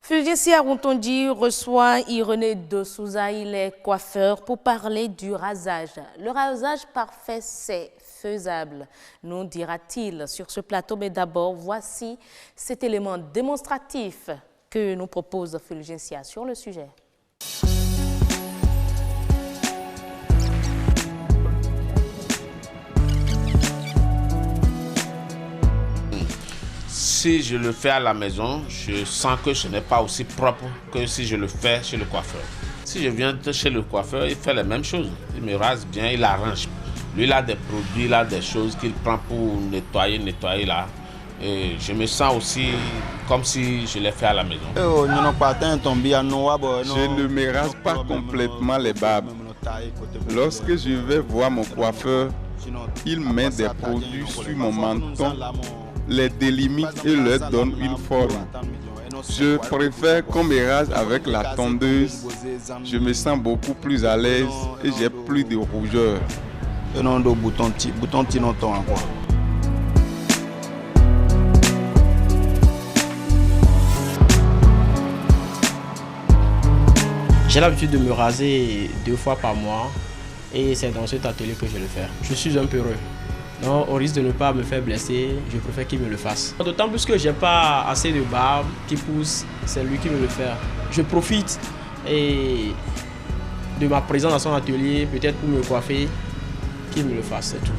Fulgencio Arontondi reçoit Irené de Souza, il est coiffeur, pour parler du rasage. Le rasage parfait, c'est faisable, nous dira-t-il sur ce plateau. Mais d'abord, voici cet élément démonstratif que nous propose Fulgencio sur le sujet. Si je le fais à la maison, je sens que ce n'est pas aussi propre que si je le fais chez le coiffeur. Si je viens chez le coiffeur, il fait les mêmes choses. Il me rase bien, il arrange. Lui, il a des produits, il a des choses qu'il prend pour nettoyer là. Et je me sens aussi comme si je l'ai fait à la maison. Je ne me rase pas complètement les barbes. Lorsque je vais voir mon coiffeur, il met des produits sur mon menton, les délimite et leur donne une forme. Je préfère qu'on me rase avec la tondeuse. Je me sens beaucoup plus à l'aise et j'ai plus de rougeur. J'ai l'habitude de me raser 2 fois par mois et c'est dans cet atelier que je le fais. Je suis un peu heureux. Donc, au risque de ne pas me faire blesser, je préfère qu'il me le fasse. D'autant plus que je n'ai pas assez de barbe qui pousse, c'est lui qui me le fait. Je profite de ma présence dans son atelier, peut-être pour me coiffer, qu'il me le fasse, c'est tout.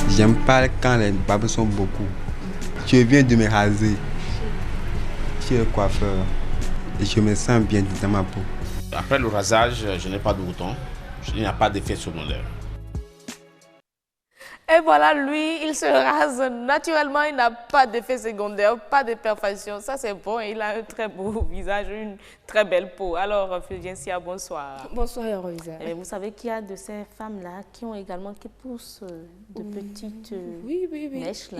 J'aime pas quand les barbes sont beaucoup. Je viens de me raser chez le coiffeur et je me sens bien dans ma peau. Après le rasage, je n'ai pas de boutons. Il n'y a pas d'effet secondaire. Et voilà, lui, il se rase naturellement, il n'a pas d'effet secondaire, pas de perfection. Ça, c'est bon, il a un très beau visage, une très belle peau. Alors, Fulgencio, bonsoir. Bonsoir, Héroïse. Vous savez qu'il y a de ces femmes-là qui poussent de petites mèches là.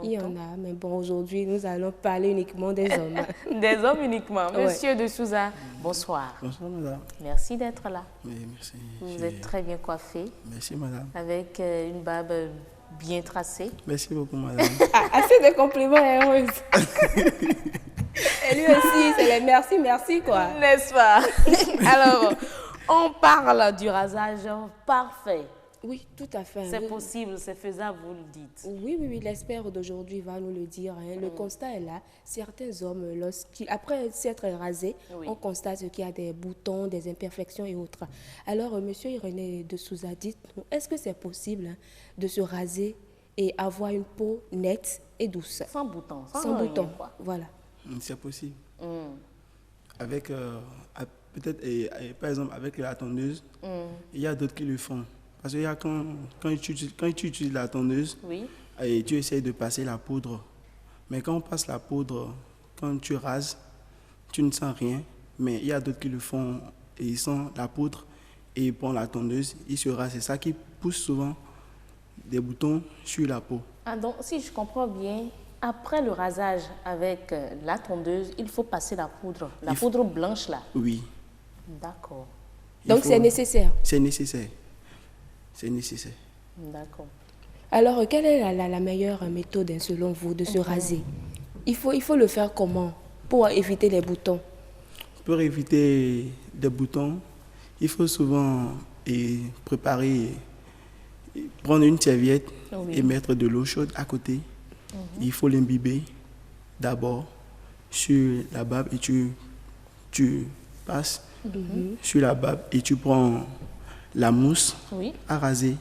Il y en a, mais bon, aujourd'hui, nous allons parler uniquement des hommes. Des hommes uniquement. Monsieur de Souza, bonsoir. Bonsoir, madame. Merci d'être là. Oui, merci. Vous êtes très bien coiffé. Merci, madame. Avec une barbe bien tracée. Merci beaucoup, madame. Assez de compliments, Héroïse. Et lui aussi, c'est les merci, quoi. N'est-ce pas? Alors, on parle du rasage parfait. Oui, tout à fait. C'est possible, c'est faisable, vous le dites. Oui, l'expert d'aujourd'hui va nous le dire. Le constat est là. Certains hommes, après s'être rasés, on constate qu'il y a des boutons, des imperfections et autres. Alors, monsieur Irené de Souza, dites-nous, est-ce que c'est possible de se raser et avoir une peau nette et douce? Sans boutons. Sans boutons, voilà. C'est possible. Avec, peut-être, par exemple, avec la tondeuse, il y a d'autres qui le font. Parce que quand tu utilises la tondeuse, et tu essaies de passer la poudre. Mais quand on passe la poudre, quand tu rases, tu ne sens rien. Mais il y a d'autres qui le font et ils sentent la poudre et ils prennent la tondeuse, ils se rasent. C'est ça qui pousse souvent des boutons sur la peau. Ah, donc, si je comprends bien, après le rasage avec la tondeuse, il faut passer la poudre. La poudre blanche là. Oui. D'accord. Donc c'est nécessaire. C'est nécessaire. C'est nécessaire. D'accord. Alors, quelle est la meilleure méthode, selon vous, de se raser? Il faut le faire comment pour éviter les boutons? Pour éviter des boutons, il faut souvent prendre une serviette et mettre de l'eau chaude à côté. Il faut l'imbiber d'abord sur la barbe et tu passes sur la barbe et tu prends la mousse à raser.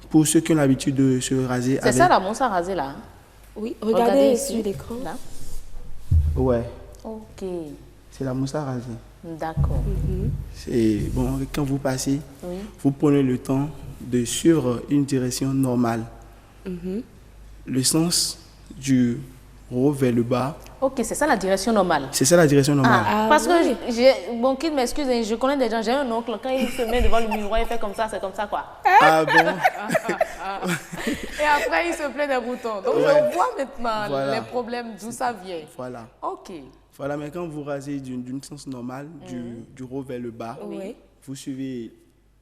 Pour ceux qui ont l'habitude de se raser. C'est ça la mousse à raser là? Oui, regardez sur l'écran. Ouais. Ok. C'est la mousse à raser. D'accord. C'est bon, quand vous passez, vous prenez le temps de suivre une direction normale. Le sens du haut vers le bas. Ok, c'est ça la direction normale. C'est ça la direction normale. Parce que, bon, qu'il m'excuse, je connais des gens, j'ai un oncle, quand il se met devant le miroir, il fait comme ça, c'est comme ça quoi. Ah bon? Et après, il se plaint des boutons. Donc, je vois maintenant les problèmes, d'où ça vient. Voilà. OK. Voilà, mais quand vous rasez d'une sens normale, du haut vers le bas, vous suivez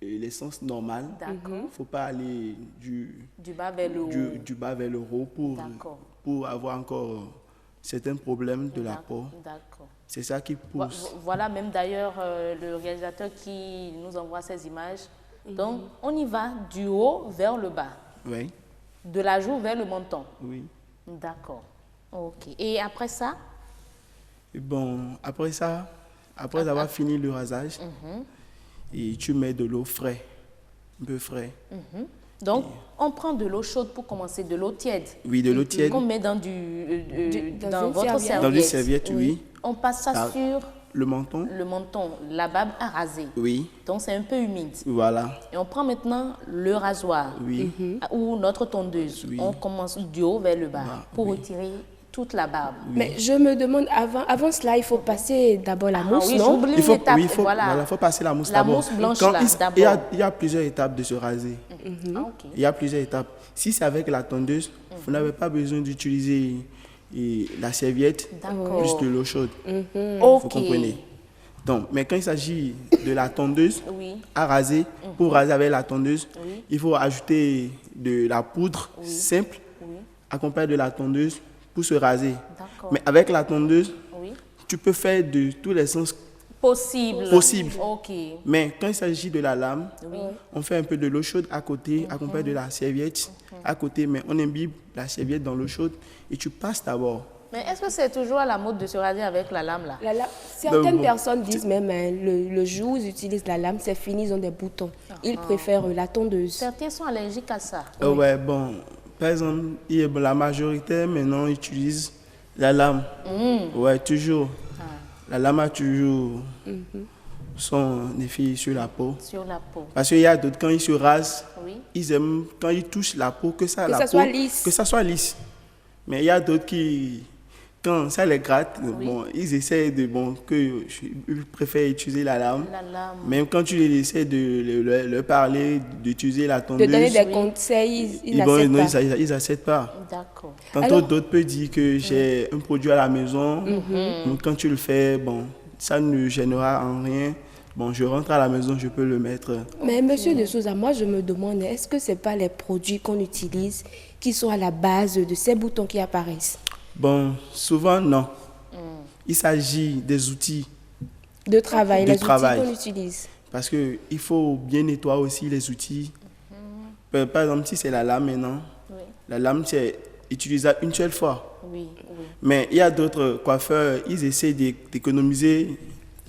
l'essence normale. D'accord. Il ne faut pas aller du bas vers le haut. Du bas vers le haut pour avoir encore certains problèmes de la peau. D'accord. C'est ça qui pousse. Voilà même d'ailleurs le réalisateur qui nous envoie ces images. Donc, on y va du haut vers le bas. Oui. De la joue vers le menton. Oui. D'accord. OK. Et après ça? Et bon, après ça, après avoir fini le rasage, et tu mets de l'eau fraîche, un peu frais. Donc, on prend de l'eau chaude pour commencer, de l'eau tiède. Oui, de l'eau tiède. Qu'on met dans votre serviette. Dans une serviette, oui. On passe ça sur le menton. Le menton, la barbe à raser. Oui. Donc, c'est un peu humide. Voilà. Et on prend maintenant le rasoir. Oui. Ou notre tondeuse. Oui. On commence du haut vers le bas pour retirer toute la barbe. Oui. Mais je me demande, avant cela, il faut passer d'abord la mousse, oui, non? Il faut passer la mousse d'abord. La mousse blanche d'abord. Il y a plusieurs étapes de se raser. Il y a plusieurs étapes. Si c'est avec la tondeuse, vous n'avez pas besoin d'utiliser la serviette plus de l'eau chaude. Vous comprenez? Donc, mais quand il s'agit de la tondeuse à raser, pour raser avec la tondeuse, il faut ajouter de la poudre simple accompagnée de la tondeuse pour se raser. Mais avec la tondeuse, tu peux faire de tous les sens possibles. Okay. Mais quand il s'agit de la lame, on fait un peu de l'eau chaude à côté, accompagné de la serviette à côté, mais on imbibe la serviette dans l'eau chaude et tu passes d'abord. Mais est-ce que c'est toujours à la mode de se raser avec la lame là? Certaines personnes disent même le jour où ils utilisent la lame, c'est fini, ils ont des boutons. Ils préfèrent la tondeuse. Certains sont allergiques à ça. Ouais, bon, par exemple, la majorité maintenant utilise la lame. Ouais, toujours. La lame a toujours son effet sur la peau. Sur la peau. Parce qu'il y a d'autres, quand ils se rasent, ils aiment, quand ils touchent la peau, que ça soit lisse. Mais il y a d'autres qui, quand ça les gratte, bon, ils essaient de, ils préfèrent utiliser la lame. Même quand tu les essaies de leur parler, d'utiliser la tondeuse. De donner des conseils, ils n'acceptent pas. D'accord. Tantôt d'autres peuvent dire que j'ai un produit à la maison. Quand tu le fais, bon, ça ne gênera en rien. Bon, je rentre à la maison, je peux le mettre. Mais monsieur de Souza, moi je me demande, est-ce que ce n'est pas les produits qu'on utilise qui sont à la base de ces boutons qui apparaissent? Bon, souvent non. Il s'agit des outils de travail, outils qu'on utilise. Parce qu'il faut bien nettoyer aussi les outils. Par exemple, si c'est la lame maintenant, la lame c'est utilisable une seule fois. Mais il y a d'autres coiffeurs, ils essaient d'économiser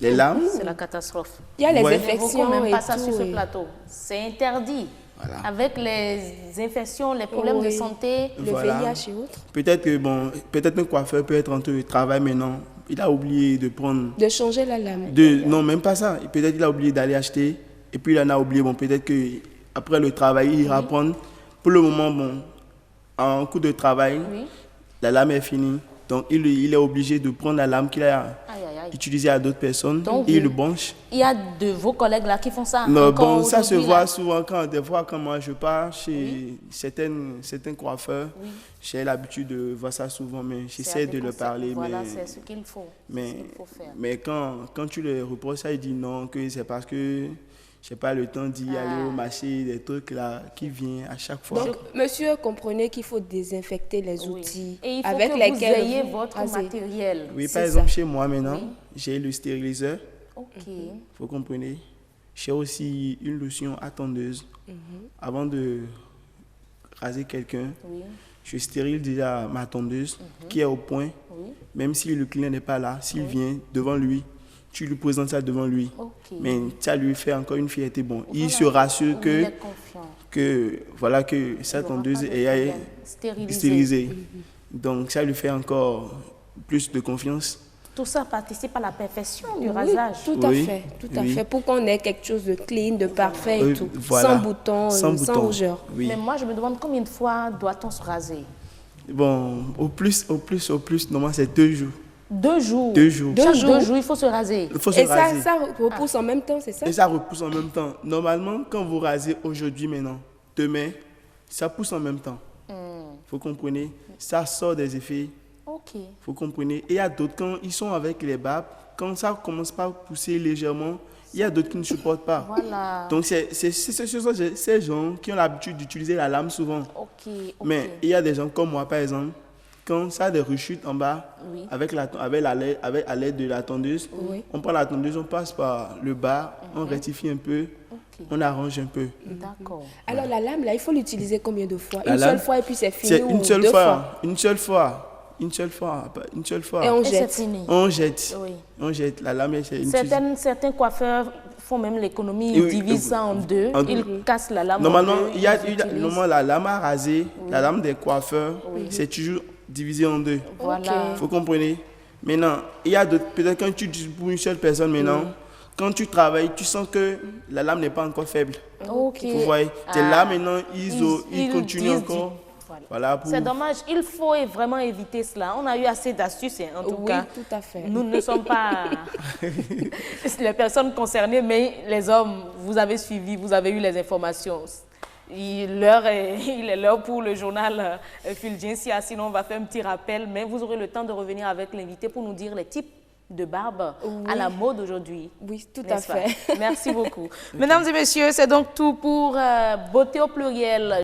les lames. C'est la catastrophe. Il y a les infections même et pas ça tout, sur ce plateau. C'est interdit. Voilà. Avec les infections, les problèmes de santé, le VIH et autres. Peut-être un coiffeur peut être en train de travail maintenant. Il a oublié de prendre... De changer la lame. Non, même pas ça. Peut-être qu'il a oublié d'aller acheter. Et puis il en a oublié. Bon, peut-être qu'après le travail, il ira prendre. Pour le moment, bon, en coup de travail, la lame est finie. Donc il est obligé de prendre la lame qu'il a utilisée à d'autres personnes. Donc, il le branche. Il y a de vos collègues là qui font ça? Non, bon, ça se voit souvent des fois quand moi je pars chez certains coiffeurs. J'ai l'habitude de voir ça souvent, mais j'essaie de leur parler. Voilà, c'est ce qu'il faut. Faire. Mais quand tu les reproches ça, ils disent non, que c'est parce que je n'ai pas le temps d'y aller au marché, des trucs là qui viennent à chaque fois. Donc, monsieur, comprenez qu'il faut désinfecter les outils et il faut avec que lesquels vous ayez votre matériel. Oui, par exemple, chez moi maintenant, j'ai le stériliseur. Vous comprenez? J'ai aussi une lotion à tondeuse. Avant de raser quelqu'un, je stérile déjà ma tondeuse qui est au point. Même si le client n'est pas là, s'il vient devant lui, tu lui présentes ça devant lui. Mais ça lui fait encore une fierté. Bon, il se rassure que sa tondeuse est stérilisée. Donc ça lui fait encore plus de confiance. Tout ça participe à la perfection du rasage. Tout à fait. Pour qu'on ait quelque chose de clean, de parfait et tout. Sans boutons, sans rougeur. Mais moi, je me demande combien de fois doit-on se raser? Bon, au plus, normalement, c'est 2 jours. 2 jours. 2 jours. Chaque 2 jours, il faut se raser. Ça repousse en même temps, c'est ça? Et ça repousse en même temps. Normalement, quand vous rasez aujourd'hui, maintenant, demain, ça pousse en même temps. Vous comprenez? Ça sort des effets. Ok. Vous comprenez? Et il y a d'autres, quand ils sont avec les barbes, quand ça commence par pousser légèrement, il y a d'autres qui ne supportent pas. Voilà. Donc, ce sont ces gens qui ont l'habitude d'utiliser la lame souvent. Ok. Mais il y a des gens comme moi, par exemple, quand ça a des rechutes en bas, Oui. avec à l'aide de la tondeuse, on prend la tondeuse, on passe par le bas, on rectifie un peu, on arrange un peu. D'accord. Alors la lame, là, il faut l'utiliser combien de fois? La Une lame, seule fois et puis c'est fini? C'est ou une seule deux fois, une seule fois. Une seule fois. Et on Et c'est jette. fini. On jette. Oui. On jette. La lame, c'est une Certains coiffeurs font même l'économie, ils divisent ça en deux, ils cassent la lame Normalement, en deux. Normalement, la lame à raser, la lame des coiffeurs, c'est toujours divisé en deux. Voilà. Vous comprenez? Maintenant, il y a d'autres, peut-être quand tu utilises pour une seule personne maintenant, quand tu travailles, tu sens que la lame n'est pas encore faible. Ok. Vous voyez? C'est là maintenant, ils continuent encore. Voilà C'est dommage, il faut vraiment éviter cela. On a eu assez d'astuces, en tout cas. Oui, tout à fait. Nous ne sommes pas les personnes concernées, mais les hommes, vous avez suivi, vous avez eu les informations. Il est l'heure pour le journal Fulgencia, sinon on va faire un petit rappel, mais vous aurez le temps de revenir avec l'invité pour nous dire les types de barbe à la mode aujourd'hui. Oui, tout à fait. Merci beaucoup. Mesdames et messieurs, c'est donc tout pour Beauté au pluriel.